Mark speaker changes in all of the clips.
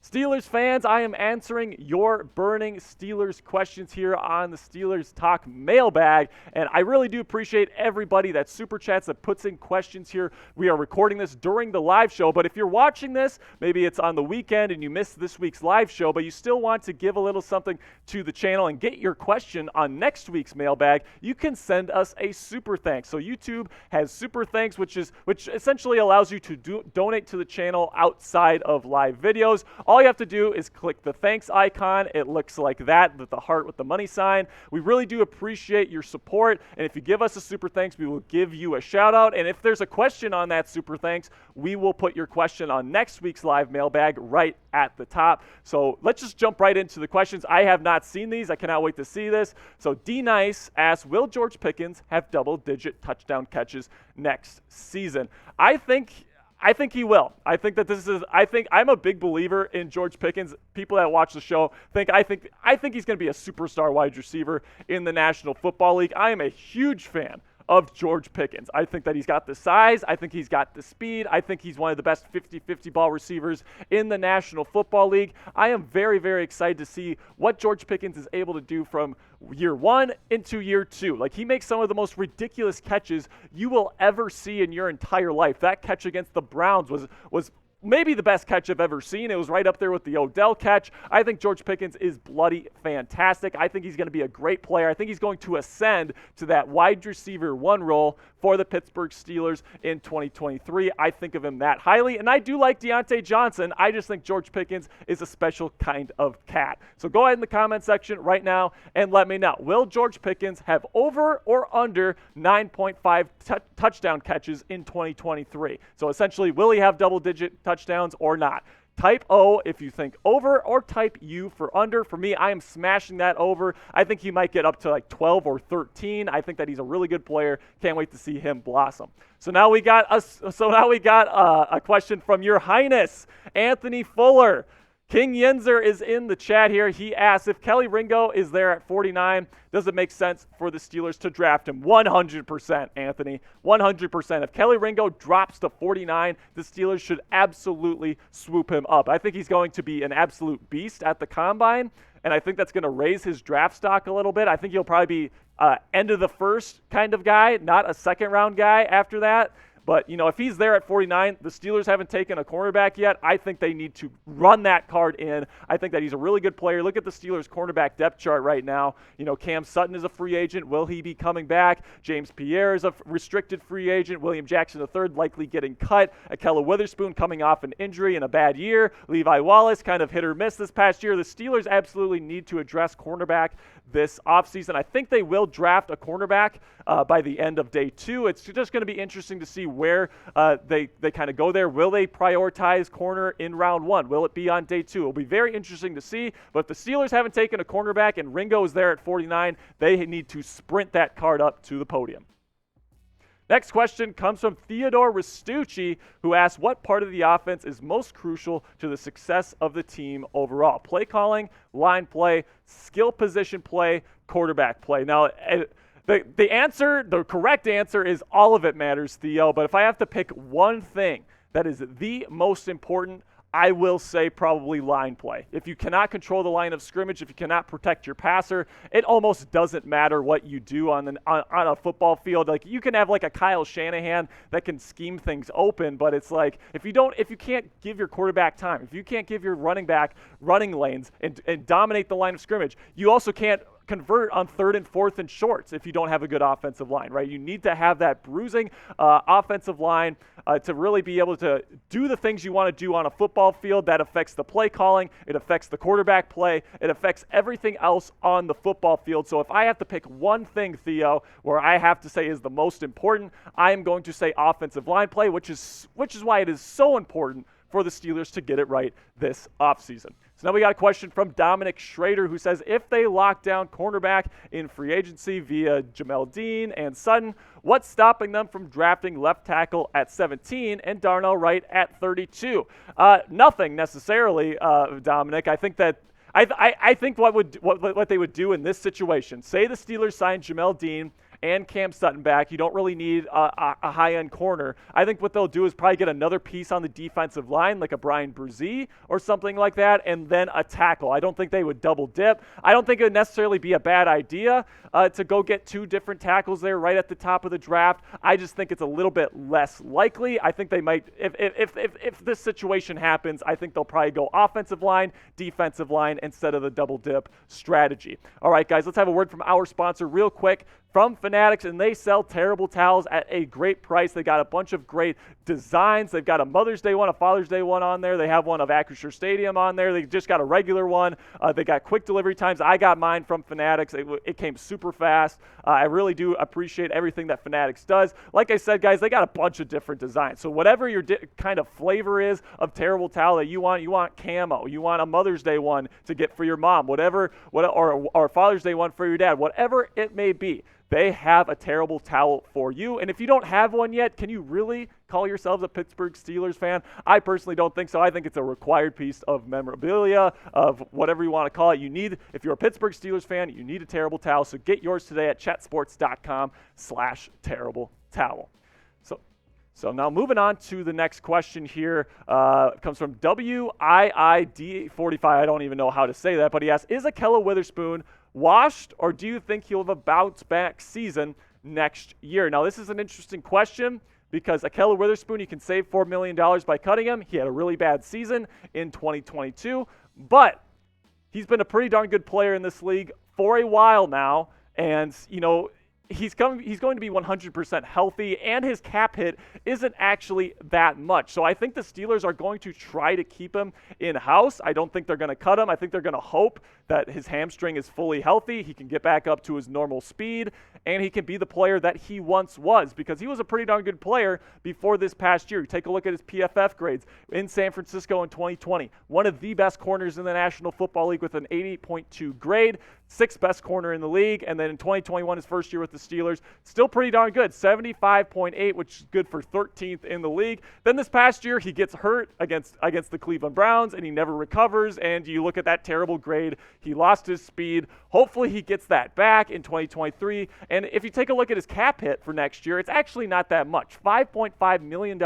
Speaker 1: Steelers fans, I am answering your burning Steelers questions here on the Steelers Talk mailbag, and I really do appreciate everybody that super chats, that puts in questions here. We are recording this during the live show, but if you're watching this, maybe it's on the weekend and you missed this week's live show, but you still want to give a little something to the channel and get your question on next week's mailbag, you can send us a super thanks. So YouTube has super thanks, which essentially allows you to donate to the channel outside of live videos. All you have to do is click the thanks icon. It looks like that, with the heart with the money sign. We really do appreciate your support, and if you give us a super thanks, we will give you a shout out, and if there's a question on that super thanks, we will put your question on next week's live mailbag right at the top. So let's just jump right into the questions. I have not seen these. I cannot wait to see this. So D Nice asks, will George Pickens have double-digit touchdown catches next season? I think he will. I think I'm a big believer in George Pickens. People that watch the show I think he's going to be a superstar wide receiver in the National Football League. I am a huge fan of George Pickens. I think that he's got the size. I think he's got the speed. I think he's one of the best 50-50 ball receivers in the National Football League. I am very, very excited to see what George Pickens is able to do from year one into year two. Like, he makes some of the most ridiculous catches you will ever see in your entire life. That catch against the Browns was maybe the best catch I've ever seen. It was right up there with the Odell catch. I think George Pickens is bloody fantastic. I think he's going to be a great player. I think he's going to ascend to that wide receiver one role for the Pittsburgh Steelers in 2023. I think of him that highly, and I do like Deontay Johnson. I just think George Pickens is a special kind of cat. So go ahead in the comment section right now and let me know. Will George Pickens have over or under 9.5 touchdown catches in 2023? So essentially, will he have double-digit touchdowns or not? Type O if you think over, or type U for under. For me, I am smashing that over. I think he might get up to like 12 or 13. I think that he's a really good player. Can't wait to see him blossom. So now we got a question from Your Highness, Anthony Fuller. King Yenzer is in the chat here. He asks, if Kelee Ringo is there at 49, does it make sense for the Steelers to draft him? 100%, Anthony. 100%. If Kelee Ringo drops to 49, the Steelers should absolutely swoop him up. I think he's going to be an absolute beast at the Combine, and I think that's going to raise his draft stock a little bit. I think he'll probably be end of the first kind of guy, not a second-round guy after that. But, if he's there at 49, the Steelers haven't taken a cornerback yet. I think they need to run that card in. I think that he's a really good player. Look at the Steelers' cornerback depth chart right now. Cam Sutton is a free agent. Will he be coming back? James Pierre is a restricted free agent. William Jackson III likely getting cut. Ahkello Witherspoon coming off an injury in a bad year. Levi Wallace kind of hit or miss this past year. The Steelers absolutely need to address cornerback this offseason. I think they will draft a cornerback by the end of day 2. It's just going to be interesting to see where they kind of go there. Will they prioritize corner in round 1? Will it be on day 2? It'll be very interesting to see. But if the Steelers haven't taken a cornerback and Ringo is there at 49, they need to sprint that card up to the podium. Next question comes from Theodore Restucci, who asks, what part of the offense is most crucial to the success of the team overall? Play calling, line play, skill position play, quarterback play. Now, the correct answer is all of it matters, Theo, but if I have to pick one thing that is the most important, I will say probably line play. If you cannot control the line of scrimmage, if you cannot protect your passer, it almost doesn't matter what you do on a football field. Like, you can have like a Kyle Shanahan that can scheme things open, but it's like if you can't give your quarterback time, if you can't give your running back running lanes and dominate the line of scrimmage, you also can't convert on 3rd and 4th and shorts if you don't have a good offensive line, right? You need to have that bruising offensive line to really be able to do the things you want to do on a football field. That affects the play calling, it affects the quarterback play, it affects everything else on the football field. So if I have to pick one thing, Theo, where I have to say is the most important, I am going to say offensive line play, which is why it is so important for the Steelers to get it right this offseason. So now we got a question from Dominic Schrader, who says, if they lock down cornerback in free agency via Jamel Dean and Sutton, what's stopping them from drafting left tackle at 17 and Darnell Wright at 32? Nothing necessarily, Dominic. I think that I think what they would do in this situation, say the Steelers sign Jamel Dean and Cam Sutton back. You don't really need a high-end corner. I think what they'll do is probably get another piece on the defensive line, like a Brian Brzee or something like that, and then a tackle. I don't think they would double dip. I don't think it would necessarily be a bad idea to go get 2 different tackles there right at the top of the draft. I just think it's a little bit less likely. I think they might, if this situation happens, I think they'll probably go offensive line, defensive line instead of the double dip strategy. All right, guys, let's have a word from our sponsor real quick. From Fanatics, and they sell terrible towels at a great price. They got a bunch of great designs. They've got a Mother's Day one, a Father's Day one on there. They have one of Acrisure Stadium on there. They just got a regular one. They got quick delivery times. I got mine from Fanatics. It came super fast. I really do appreciate everything that Fanatics does. Like I said, guys, they got a bunch of different designs. So whatever your kind of flavor is of terrible towel that you want camo, you want a Mother's Day one to get for your mom, or a Father's Day one for your dad, whatever it may be. They have a terrible towel for you. And if you don't have one yet, can you really call yourselves a Pittsburgh Steelers fan? I personally don't think so. I think it's a required piece of memorabilia, of whatever you want to call it. If you're a Pittsburgh Steelers fan, you need a terrible towel. So get yours today at chatsports.com/terrible towel. So now moving on to the next question here. It comes from WIID45. I don't even know how to say that, but he asks, is Ahkello Witherspoon washed, or do you think he'll have a bounce-back season next year? Now, this is an interesting question because Ahkello Witherspoon, you can save $4 million by cutting him. He had a really bad season in 2022, but he's been a pretty darn good player in this league for a while now, and, he's going to be 100% healthy, and his cap hit isn't actually that much. So I think the Steelers are going to try to keep him in-house. I don't think they're going to cut him. I think they're going to hope that his hamstring is fully healthy, he can get back up to his normal speed, and he can be the player that he once was, because he was a pretty darn good player before this past year. You take a look at his PFF grades in San Francisco in 2020. One of the best corners in the National Football League with an 80.2 grade, 6th best corner in the league, and then in 2021, his first year with the Steelers, still pretty darn good, 75.8, which is good for 13th in the league. Then this past year, he gets hurt against the Cleveland Browns, and he never recovers, and you look at that terrible grade. He lost his speed. Hopefully he gets that back in 2023, and if you take a look at his cap hit for next year, it's actually not that much, $5.5 million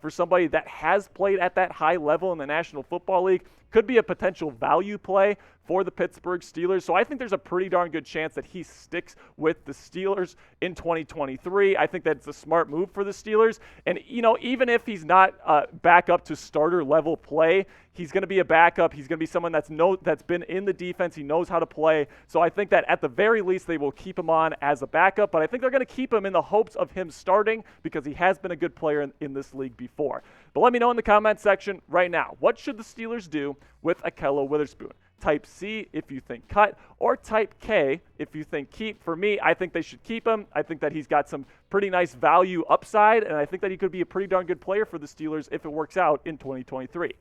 Speaker 1: for somebody that has played at that high level in the National Football League. Could be a potential value play for the Pittsburgh Steelers. So I think there's a pretty darn good chance that he sticks with the Steelers in 2023. I think that's a smart move for the Steelers. And, even if he's not back up to starter level play, he's going to be a backup. He's going to be someone that's been in the defense. He knows how to play. So I think that at the very least, they will keep him on as a backup. But I think they're going to keep him in the hopes of him starting because he has been a good player in this league before. But let me know in the comment section right now, what should the Steelers do with Ahkello Witherspoon? Type C if you think cut, or type K if you think keep. For me, I think they should keep him. I think that he's got some pretty nice value upside, and I think that he could be a pretty darn good player for the Steelers if it works out in 2023.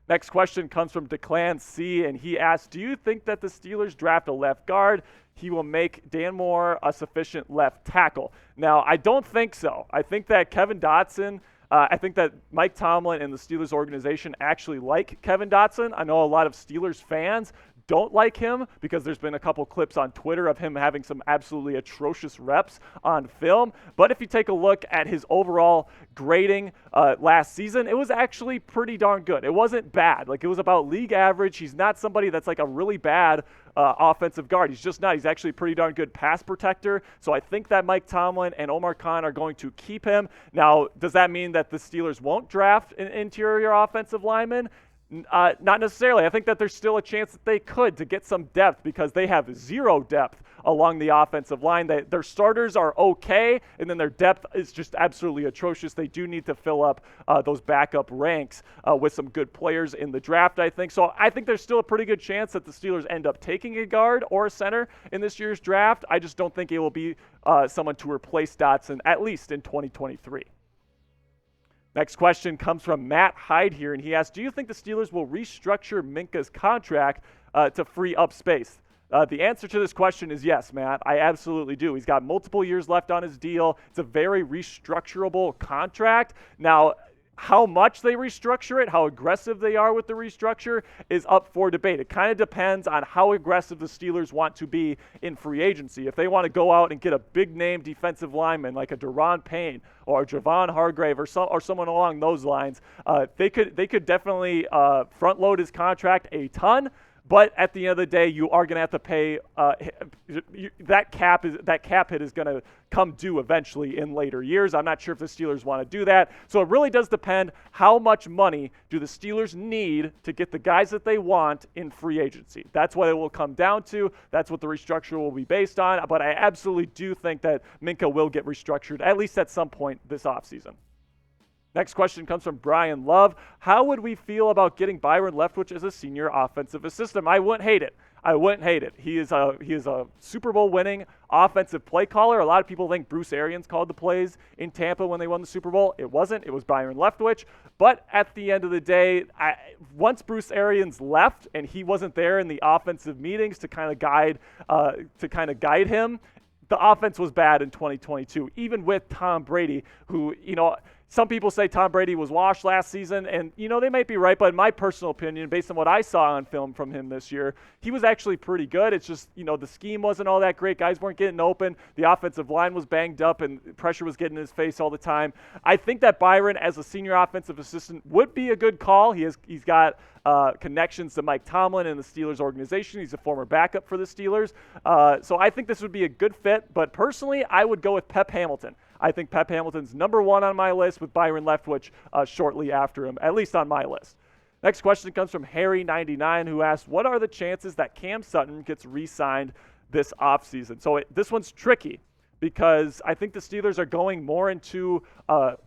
Speaker 1: Next question comes from Declan C, and he asks, do you think that the Steelers draft a left guard? He will make Dan Moore a sufficient left tackle. Now, I don't think so. I think that Kevin Dotson, I think that Mike Tomlin and the Steelers organization actually like Kevin Dotson. I know a lot of Steelers fans don't like him because there's been a couple clips on Twitter of him having some absolutely atrocious reps on film. But if you take a look at his overall grading last season, it was actually pretty darn good. It wasn't bad. It was about league average. He's not somebody that's like a really bad offensive guard. He's just not. He's actually a pretty darn good pass protector. So I think that Mike Tomlin and Omar Khan are going to keep him. Now, does that mean that the Steelers won't draft an interior offensive lineman? Not necessarily. I think that there's still a chance that they could to get some depth because they have zero depth along the offensive line. Their starters are okay, and then their depth is just absolutely atrocious. They do need to fill up those backup ranks with some good players in the draft, I think. So I think there's still a pretty good chance that the Steelers end up taking a guard or a center in this year's draft. I just don't think it will be someone to replace Dotson, at least in 2023. Next question comes from Matt Hyde here, and he asks, do you think the Steelers will restructure Minka's contract to free up space? The answer to this question is yes, Matt. I absolutely do. He's got multiple years left on his deal. It's a very restructurable contract. Now, How much they restructure it, how aggressive they are with the restructure is up for debate. It kind of depends on how aggressive the Steelers want to be in free agency. If they want to go out and get a big-name defensive lineman like a Daron Payne or a Javon Hargrave or someone along those lines, they could definitely front-load his contract a ton. But at the end of the day, you are going to have to pay that cap hit is going to come due eventually in later years. I'm not sure if the Steelers want to do that. So it really does depend how much money do the Steelers need to get the guys that they want in free agency. That's what it will come down to. That's what the restructure will be based on. But I absolutely do think that Minkah will get restructured, at least at some point this offseason. Next question comes from Brian Love. How would we feel about getting Byron Leftwich as a senior offensive assistant? I wouldn't hate it. He is a Super Bowl winning offensive play caller. A lot of people think Bruce Arians called the plays in Tampa when they won the Super Bowl. It wasn't. It was Byron Leftwich. But at the end of the day, once Bruce Arians left and he wasn't there in the offensive meetings to kind of guide him, the offense was bad in 2022, even with Tom Brady, who, some people say Tom Brady was washed last season, and, they might be right, but in my personal opinion, based on what I saw on film from him this year, he was actually pretty good. It's just, the scheme wasn't all that great. Guys weren't getting open. The offensive line was banged up, and pressure was getting in his face all the time. I think that Byron, as a senior offensive assistant, would be a good call. He's got connections to Mike Tomlin and the Steelers organization. He's a former backup for the Steelers. So I think this would be a good fit, but personally, I would go with Pep Hamilton. I think Pep Hamilton's number one on my list with Byron Leftwich shortly after him, at least on my list. Next question comes from Harry99, who asks, what are the chances that Cam Sutton gets re-signed this offseason? So this one's tricky because I think the Steelers are going more into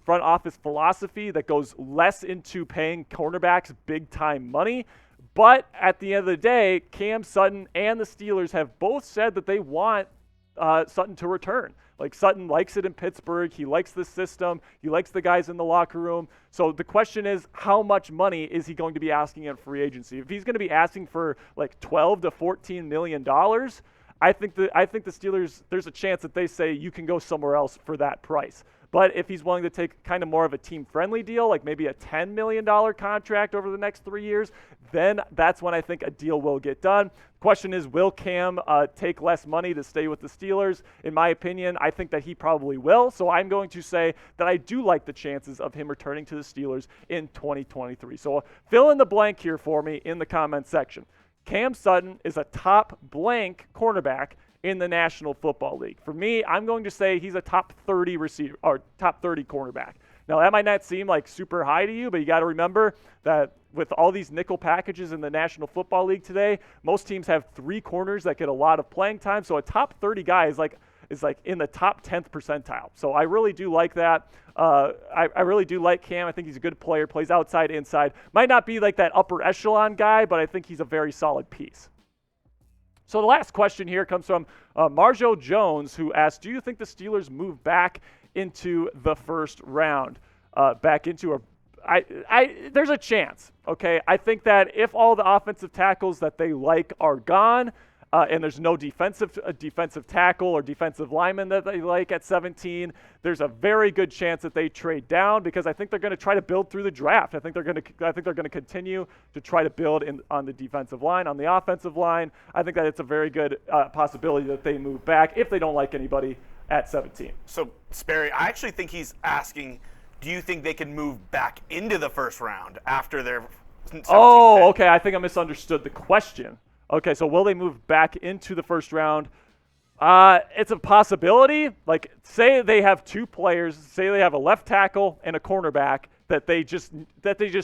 Speaker 1: front office philosophy that goes less into paying cornerbacks big-time money. But at the end of the day, Cam Sutton and the Steelers have both said that they want Sutton to return. Like, Sutton likes it in Pittsburgh. He likes the system. He likes the guys in the locker room. So the question is, how much money is he going to be asking in free agency? If he's going to be asking for like $12 to $14 million, I think the Steelers, there's a chance that they say you can go somewhere else for that price. But if he's willing to take kind of more of a team-friendly deal, like maybe a $10 million contract over the next 3 years, then that's when I think a deal will get done. Question is, will Cam take less money to stay with the Steelers? In my opinion, I think that he probably will. So I'm going to say that I do like the chances of him returning to the Steelers in 2023. So fill in the blank here for me in the comment section. Cam Sutton is a top blank cornerback in the National Football League. For me, I'm going to say he's a top 30 receiver or top 30 cornerback. Now, that might not seem like super high to you, but you got to remember that with all these nickel packages in the National Football League today, most teams have 3 corners that get a lot of playing time. So a top 30 guy is like in the top 10th percentile. So I really do like that. I really do like Cam. I think he's a good player, plays outside, inside. Might not be like that upper echelon guy, but I think he's a very solid piece. So the last question here comes from Marjo Jones, who asked, do you think the Steelers move back into the first round? There's a chance, okay? I think that if all the offensive tackles that they like are gone, and there's no defensive tackle or defensive lineman that they like at 17, there's a very good chance that they trade down because I think they're going to try to build through the draft. I think they're going to continue to try to build on the defensive line, on the offensive line. I think that it's a very good possibility that they move back if they don't like anybody at 17.
Speaker 2: So, Sperry, I actually think he's asking, do you think they can move back into the first round after their 17th pick?
Speaker 1: Okay. I think I misunderstood the question. Okay, so will they move back into the first round? It's a possibility. Like, say they have 2 players, say they have a left tackle and a cornerback that they just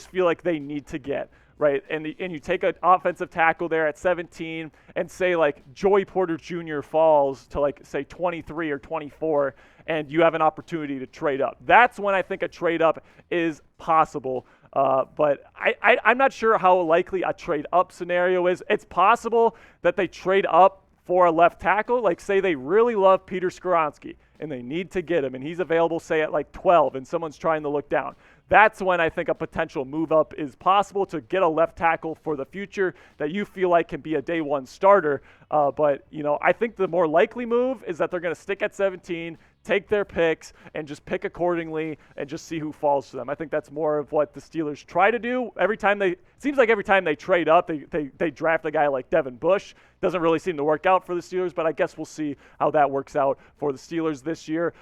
Speaker 1: feel like they need to get, right? And you take an offensive tackle there at 17 and say like Joey Porter Jr. falls to like say 23 or 24 and you have an opportunity to trade up. That's when I think a trade up is possible. But I'm not sure how likely a trade-up scenario is. It's possible that they trade up for a left tackle. Like, say they really love Peter Skoronski, and they need to get him, and he's available, say, at like 12, and someone's trying to look down. That's when I think a potential move-up is possible to get a left tackle for the future that you feel like can be a day one starter. But I think the more likely move is that they're going to stick at 17, take their picks and just pick accordingly and just see who falls to them. I think that's more of what the Steelers try to do. It seems like every time they trade up, they draft a guy like Devin Bush. Doesn't really seem to work out for the Steelers, but I guess we'll see how that works out for the Steelers this year.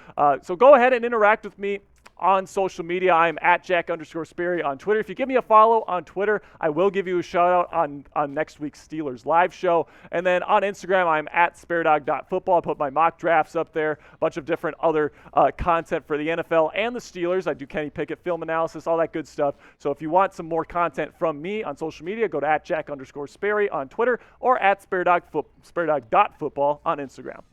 Speaker 1: So go ahead and interact with me on social media. I'm at Jack_Sperry on Twitter. If you give me a follow on Twitter, I will give you a shout out on next week's Steelers live show. And then on Instagram, I'm at SpareDog.football. I put my mock drafts up there, a bunch of different other content for the NFL and the Steelers. I do Kenny Pickett film analysis, all that good stuff. So if you want some more content from me on social media, go to at Jack_Sperry on Twitter or at SpareDog.football on Instagram.